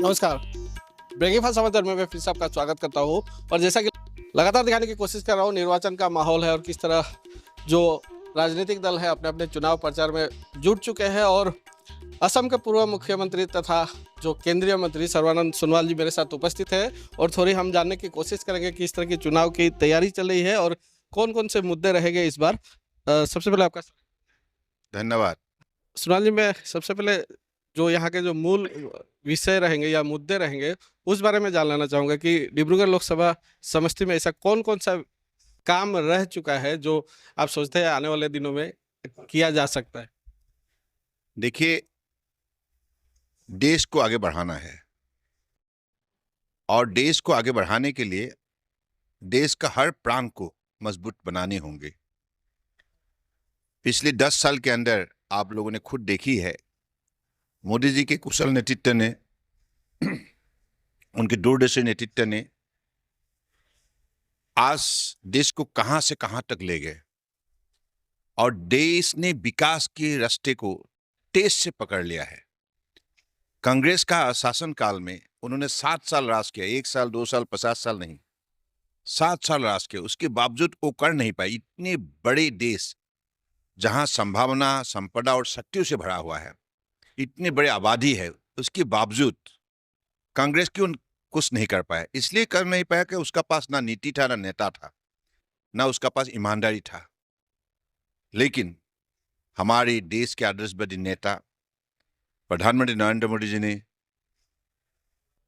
नमस्कार। ब्रेकिंग समाचार में मैं फिर से आपका स्वागत करता हूँ। और जैसा कि लगातार दिखाने की कोशिश कर रहा हूँ, निर्वाचन का माहौल है और किस तरह जो राजनीतिक दल है अपने अपने चुनाव प्रचार में जुट चुके हैं। और असम के पूर्व मुख्यमंत्री तथा जो केंद्रीय मंत्री सर्बानंद सोनोवाल जी मेरे साथ उपस्थित है और थोड़ी हम जानने की कोशिश करेंगे कि इस तरह की चुनाव की तैयारी चल रही है और कौन कौन से मुद्दे रहेंगे इस बार। सबसे पहले आपका धन्यवाद। सोनाल जी, मैं सबसे पहले जो यहाँ के जो मूल विषय रहेंगे या मुद्दे रहेंगे उस बारे में जान लेना चाहूंगा कि डिब्रूगढ़ लोकसभा समष्टि में ऐसा कौन कौन सा काम रह चुका है जो आप सोचते हैं आने वाले दिनों में किया जा सकता है। देखिए, देश को आगे बढ़ाना है और देश को आगे बढ़ाने के लिए देश का हर प्रांत को मजबूत बनाने होंगे। पिछले 10 साल के अंदर आप लोगों ने खुद देखी है, मोदी जी के कुशल नेतृत्व ने, उनके दूरदर्शी नेतृत्व ने आज देश को कहां से कहां तक ले गए और देश ने विकास के रास्ते को तेज से पकड़ लिया है। कांग्रेस का शासन काल में उन्होंने 7 साल राज किया, 1 साल 2 साल 50 साल नहीं, 7 साल राज किया। उसके बावजूद वो कर नहीं पाई। इतने बड़े देश जहां संभावना, संपदा और शक्तियों से भरा हुआ है, इतनी बड़ी आबादी है, उसके बावजूद कांग्रेस क्यों कुछ नहीं कर पाया? इसलिए कर नहीं पाया कि उसका पास ना नीति था, ना नेता था, ना उसका पास ईमानदारी था। लेकिन हमारे देश के आदर्शवादी नेता प्रधानमंत्री नरेंद्र मोदी जी ने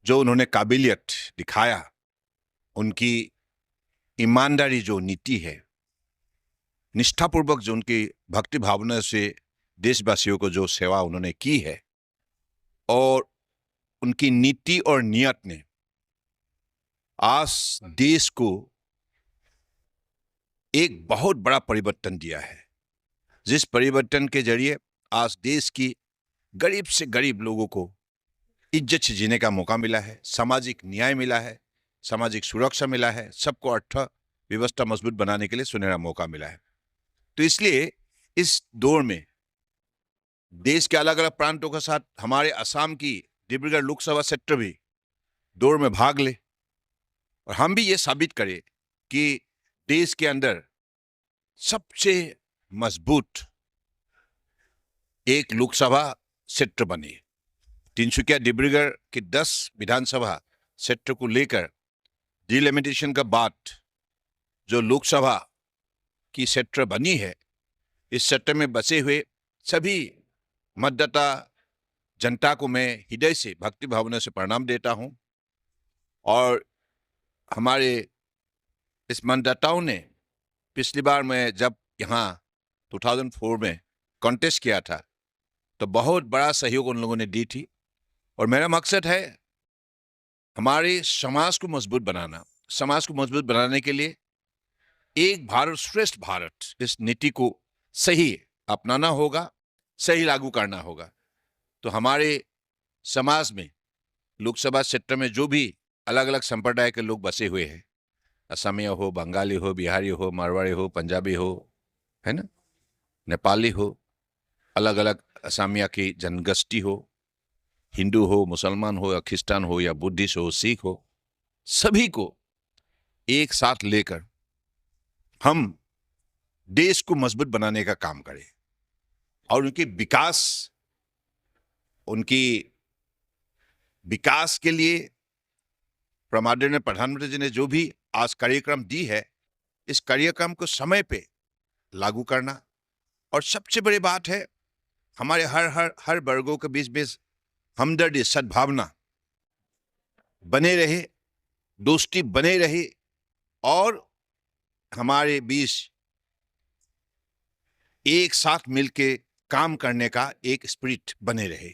जो उन्होंने काबिलियत दिखाया, उनकी ईमानदारी जो नीति है, निष्ठापूर्वक जो उनकी भक्ति भावना से देशवासियों को जो सेवा उन्होंने की है, और उनकी नीति और नियत ने आज देश को एक बहुत बड़ा परिवर्तन दिया है, जिस परिवर्तन के जरिए आज देश की गरीब से गरीब लोगों को इज्जत से जीने का मौका मिला है, सामाजिक न्याय मिला है, सामाजिक सुरक्षा मिला है, सबको अर्थव्यवस्था मजबूत बनाने के लिए सुनहरा मौका मिला है। तो इसलिए इस दौर में देश के अलग अलग प्रांतों के साथ हमारे असम की डिब्रूगढ़ लोकसभा क्षेत्र भी दौड़ में भाग ले और हम भी ये साबित करें कि देश के अंदर सबसे मजबूत एक लोकसभा क्षेत्र बने। तिनसुकिया डिब्रूगढ़ के 10 विधानसभा क्षेत्र को लेकर डिलिमिटेशन का बाद जो लोकसभा की क्षेत्र बनी है, इस क्षेत्र में बसे हुए सभी मतदाता जनता को मैं हृदय से भक्ति भावना से प्रणाम देता हूं। और हमारे इस मतदाताओं ने पिछली बार मैं जब यहाँ 2004 में कॉन्टेस्ट किया था तो बहुत बड़ा सहयोग उन लोगों ने दी थी। और मेरा मकसद है हमारे समाज को मजबूत बनाना। समाज को मजबूत बनाने के लिए एक भारत श्रेष्ठ भारत, इस नीति को सही अपनाना होगा, सही लागू करना होगा। तो हमारे समाज में लोकसभा क्षेत्र में जो भी अलग अलग संप्रदाय के लोग बसे हुए हैं, असमिया हो, बंगाली हो, बिहारी हो, मारवाड़ी हो, पंजाबी हो, है ना, नेपाली हो, अलग अलग असमिया की जनगोष्ठी हो, हिंदू हो, मुसलमान हो या क्रिस्तान हो या बुद्धिस्ट हो, सिख हो, सभी को एक साथ लेकर हम देश को मजबूत बनाने का काम करें और उनकी विकास के लिए माननीय प्रधानमंत्री जी ने जो भी आज कार्यक्रम दी है, इस कार्यक्रम को समय पे लागू करना। और सबसे बड़ी बात है हमारे हर वर्गों के बीच में हमदर्दी, सद्भावना बने रहे, दोस्ती बने रहे और हमारे बीच एक साथ मिलके काम करने का एक स्पिरिट बने रहे।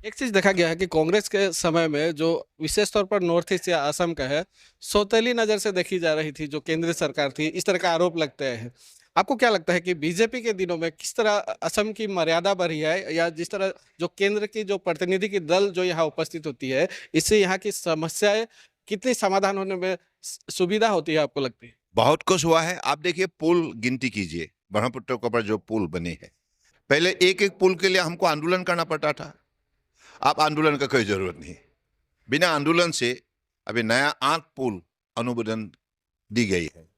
एक चीज देखा गया है कि कांग्रेस के समय में जो विशेष तौर पर नॉर्थ ईस्ट या असम का है, सौतेली नजर से देखी जा रही थी जो केंद्र सरकार थी, इस तरह का आरोप लगते हैं। आपको क्या लगता है कि बीजेपी के दिनों में किस तरह असम की मर्यादा बढ़ी है, या जिस तरह जो केंद्र की जो प्रतिनिधि की दल जो यहाँ उपस्थित होती है, इससे यहाँ की समस्याएं कितनी समाधान होने में सुविधा होती है आपको लगती है? बहुत कुछ हुआ है। आप देखिए, पुल गिनती कीजिए, ब्रह्मपुत्र के ऊपर जो पुल बने हैं, पहले एक एक पुल के लिए हमको आंदोलन करना पड़ता था। अब आंदोलन का कोई जरूरत नहीं, बिना आंदोलन से अभी नया 8 पुल अनुमोदन दी गई है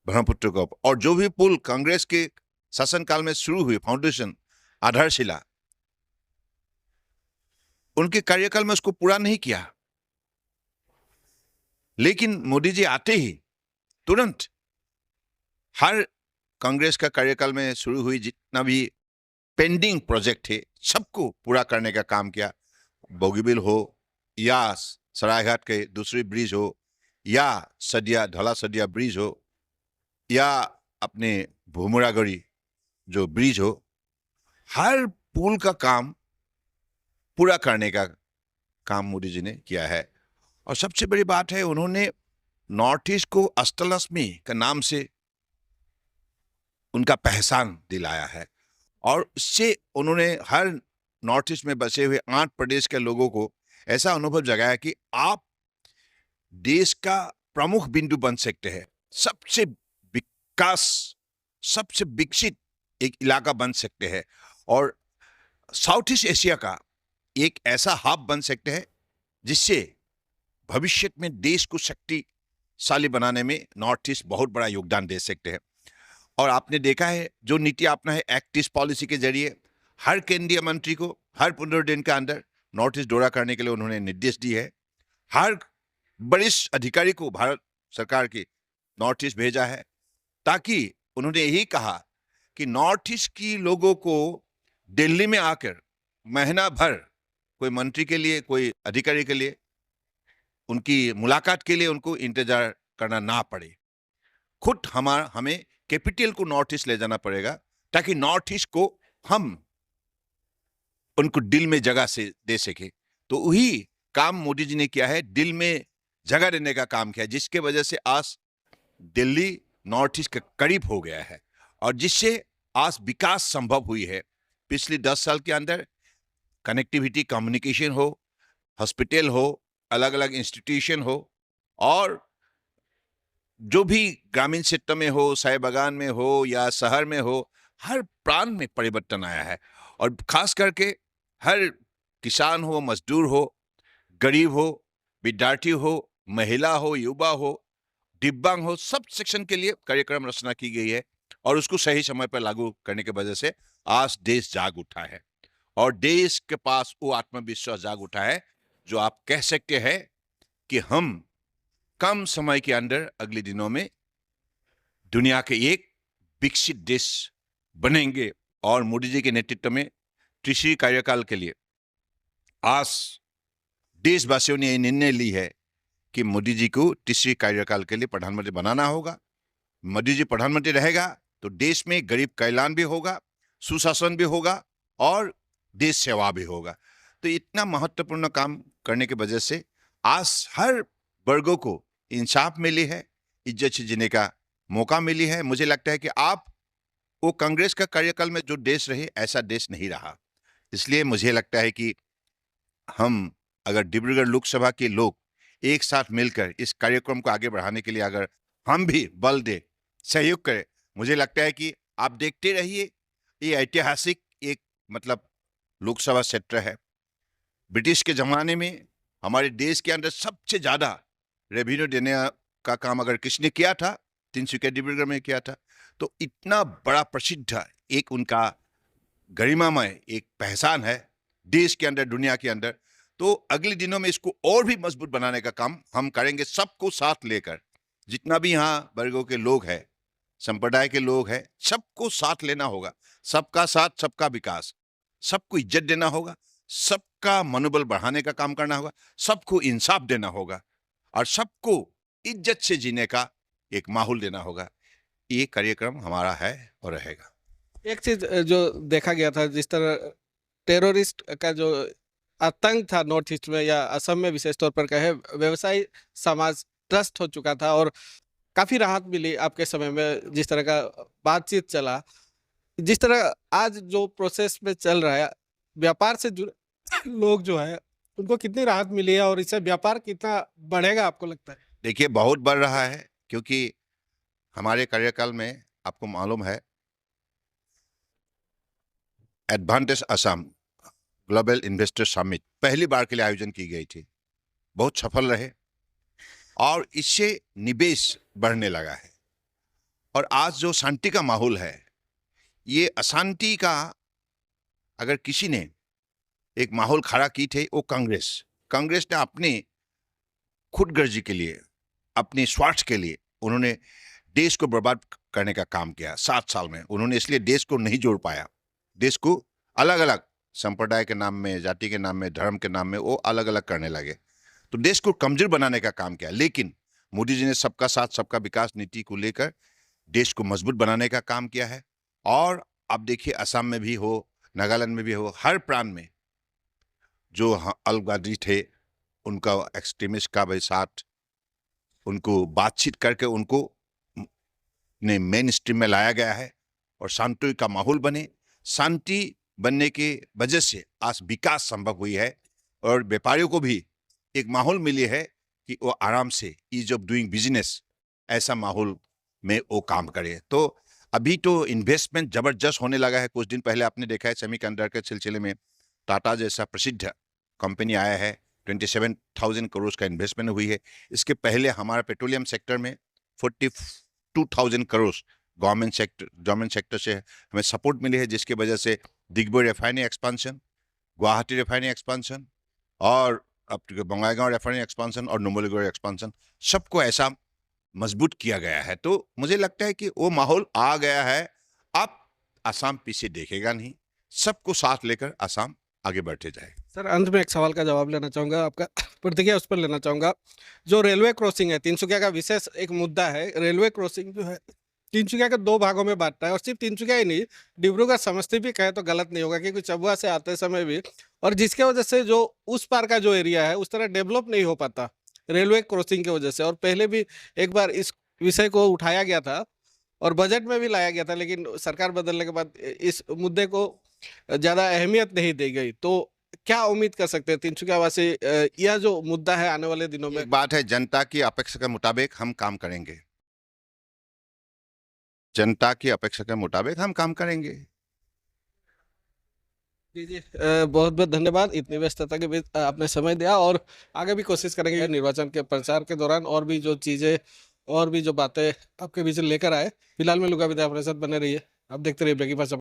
ब्रह्मपुत्र को। और जो भी पुल कांग्रेस के शासनकाल में शुरू हुई, फाउंडेशन, आधारशिला, उनके कार्यकाल में उसको पूरा नहीं किया। लेकिन मोदी जी आते ही तुरंत हर कांग्रेस का कार्यकाल में शुरू हुई जितना भी पेंडिंग प्रोजेक्ट थे सबको पूरा करने का काम किया। बोगीबिल हो या सरायघाट के दूसरी ब्रिज हो या सदिया ढला सदिया ब्रिज हो या अपने भूमुरागढ़ी जो ब्रिज हो, हर पुल का काम पूरा करने का काम मोदी जी ने किया है। और सबसे बड़ी बात है, उन्होंने नॉर्थ ईस्ट को अष्टलक्ष्मी का नाम से उनका पहचान दिलाया है। और इससे उन्होंने हर नॉर्थ ईस्ट में बसे हुए 8 प्रदेश के लोगों को ऐसा अनुभव जगाया कि आप देश का प्रमुख बिंदु बन सकते हैं, सबसे विकास, सबसे विकसित एक इलाका बन सकते हैं और साउथ ईस्ट एशिया का एक ऐसा हब बन सकते हैं जिससे भविष्य में देश को शक्तिशाली बनाने में नॉर्थ ईस्ट बहुत बड़ा योगदान दे सकते हैं। और आपने देखा है जो नीति अपना है एक्ट ईस्ट पॉलिसी के जरिए हर केंद्रीय मंत्री को हर 15 दिन के अंदर नॉर्थ ईस्ट दौरा करने के लिए उन्होंने निर्देश दिए है। हर वरिष्ठ अधिकारी को भारत सरकार की नॉर्थ ईस्ट भेजा है ताकि उन्होंने यही कहा कि नॉर्थ ईस्ट की लोगों को दिल्ली में आकर महीना भर कोई मंत्री के लिए, कोई अधिकारी के लिए, उनकी मुलाकात के लिए उनको इंतजार करना ना पड़े। खुद हमें कैपिटल को नॉर्थ ईस्ट ले जाना पड़ेगा ताकि नॉर्थ ईस्ट को हम उनको दिल में जगह से दे सके। तो वही काम मोदी जी ने किया है, दिल में जगह देने का काम किया, जिसके वजह से आज दिल्ली नॉर्थ ईस्ट के करीब हो गया है और जिससे आज विकास संभव हुई है। पिछले 10 साल के अंदर कनेक्टिविटी, कम्युनिकेशन हो, हॉस्पिटल हो, अलग अलग इंस्टीट्यूशन हो और जो भी ग्रामीण क्षेत्र में हो, साय बागान में हो या शहर में हो, हर प्रांत में परिवर्तन आया है। और खास करके हर किसान हो, मजदूर हो, गरीब हो, विद्यार्थी हो, महिला हो, युवा हो, दिव्यांग हो, सब सेक्शन के लिए कार्यक्रम रचना की गई है और उसको सही समय पर लागू करने की वजह से आज देश जाग उठा है और देश के पास वो आत्मविश्वास जाग उठा है जो आप कह सकते हैं कि हम कम समय के अंदर अगले दिनों में दुनिया के एक विकसित देश बनेंगे। और मोदी जी के नेतृत्व में तीसरी कार्यकाल के लिए आज देशवासियों ने यह निर्णय ली है कि मोदी जी को तीसरी कार्यकाल के लिए प्रधानमंत्री बनाना होगा। मोदी जी प्रधानमंत्री रहेगा तो देश में गरीब कल्याण भी होगा, सुशासन भी होगा और देश सेवा भी होगा। तो इतना महत्वपूर्ण काम करने की वजह से आज हर वर्गों को इंसाफ मिली है, इज्जत से जीने का मौका मिली है। मुझे लगता है कि आप वो कांग्रेस का कार्यकाल में जो देश रहे ऐसा देश नहीं रहा। इसलिए मुझे लगता है कि हम अगर डिब्रूगढ़ लोकसभा के लोग एक साथ मिलकर इस कार्यक्रम को आगे बढ़ाने के लिए अगर हम भी बल दे, सहयोग करें, मुझे लगता है कि आप देखते रहिए, ये ऐतिहासिक एक लोकसभा क्षेत्र है। ब्रिटिश के ज़माने में हमारे देश के अंदर सबसे ज़्यादा रेवेन्यू देने का काम अगर किसने किया था, तिनसुकिया डिब्रूगढ़ में किया था। तो इतना बड़ा प्रसिद्ध एक उनका गरिमामय एक पहचान है देश के अंदर, दुनिया के अंदर। तो अगले दिनों में इसको और भी मजबूत बनाने का काम हम करेंगे, सबको साथ लेकर। जितना भी यहाँ वर्गों के लोग हैं, संप्रदाय के लोग हैं, सबको साथ लेना होगा। सबका साथ, सबका विकास, सबको इज्जत देना होगा, सबका मनोबल बढ़ाने का काम करना होगा, सबको इंसाफ देना होगा और सबको इज्जत से जीने का एक माहौल देना होगा। ये कार्यक्रम हमारा है और रहेगा। एक चीज जो देखा गया था, जिस तरह टेररिस्ट का जो आतंक था नॉर्थ ईस्ट में या असम में विशेष तौर पर कहे, व्यवसायी समाज ट्रस्ट हो चुका था और काफी राहत मिली आपके समय में। जिस तरह का बातचीत चला, जिस तरह आज जो प्रोसेस में चल रहा है, व्यापार से जुड़े लोग जो है उनको कितनी राहत मिली है और इससे व्यापार कितना बढ़ेगा आपको लगता है? देखिए, बहुत बढ़ रहा है क्योंकि हमारे कार्यकाल में आपको मालूम है advantage Assam global investor summit पहली बार के लिए आयोजन की गई थी बहुत सफल रहे और इससे निवेश बढ़ने लगा है। और आज जो शांति का माहौल है, ये अशांति का अगर किसी ने एक माहौल खड़ा की थे वो कांग्रेस ने अपने खुदगर्जी के लिए, अपने स्वार्थ के लिए उन्होंने देश को बर्बाद करने का काम किया 7 साल में। उन्होंने इसलिए देश को नहीं जोड़ पाया। देश को अलग अलग संप्रदाय के नाम में, जाति के नाम में, धर्म के नाम में वो अलग अलग करने लगे, तो देश को कमजोर बनाने का काम किया। लेकिन मोदी जी ने सबका साथ सबका विकास नीति को लेकर देश को मजबूत बनाने का काम किया है। और अब देखिए असम में भी हो, नागालैंड में भी हो, हर प्रांत में जो अलगाववादी थे उनका एक्सट्रीमिस्ट का भी साथ, उनको बातचीत करके उनको ने मेन स्ट्रीम में लाया गया है और शांति का माहौल बने। शांति बनने के वजह से आज विकास संभव हुई है और व्यापारियों को भी एक माहौल मिली है कि वो आराम से ईज ऑफ डूइंग बिजनेस ऐसा माहौल में वो काम करे। तो अभी तो इन्वेस्टमेंट जबरदस्त होने लगा है। कुछ दिन पहले आपने देखा है सेमीकंडक्टर के सिलसिले में टाटा जैसा प्रसिद्ध कंपनी आया है, 27,000 करोड़ का इन्वेस्टमेंट हुई है। इसके पहले हमारा पेट्रोलियम सेक्टर में 42,000 करोड़ गवर्नमेंट सेक्टर से हमें सपोर्ट मिली है, जिसकी वजह से Digboi refinery expansion, Guwahati refinery expansion और अब बंगाईगांव रिफाइनरी एक्सपांशन और नुमलीगढ़ एक्सपांशन, सबको ऐसा मजबूत किया गया है। तो मुझे लगता है कि वो माहौल आ गया है। अब असम पीछे देखेगा नहीं, सबको साथ लेकर असम आगे बढ़ते जाए। सर, अंत में एक सवाल का जवाब लेना चाहूँगा, आपका प्रतिक्रिया उस पर लेना चाहूँगा। जो रेलवे क्रॉसिंग है, तिनसुकिया का विशेष एक मुद्दा है। रेलवे क्रॉसिंग जो है तिनसुकिया के 2 भागों में बांटता है, और सिर्फ तिनसुकिया ही नहीं, डिब्रूगढ़ समस्तीपुर भी कहे तो गलत नहीं होगा, क्योंकि चबुआ से आते समय भी, और जिसके वजह से जो उस पार का जो एरिया है उस तरह डेवलप नहीं हो पाता रेलवे क्रॉसिंग की वजह से। और पहले भी एक बार इस विषय को उठाया गया था और बजट में भी लाया गया था, लेकिन सरकार बदलने के बाद इस मुद्दे को ज़्यादा अहमियत नहीं दी गई। तो क्या उम्मीद कर सकते हैं तिनसुकिया वासी, यह जो मुद्दा है आने वाले दिनों में? एक बात है, जनता की अपेक्षा के मुताबिक हम काम करेंगे। जनता की अपेक्षा के मुताबिक हम काम करेंगे। जी जी, बहुत बहुत धन्यवाद। इतनी व्यस्तता के बीच आपने समय दिया, और आगे भी कोशिश करेंगे निर्वाचन के प्रचार के दौरान और भी जो चीज़ें और भी जो बातें आपके बीच लेकर आए। फिलहाल में लुका विदाई अपने साथ बने रहिए। आप देखते रहिए ब्रेकिंग फास्ट।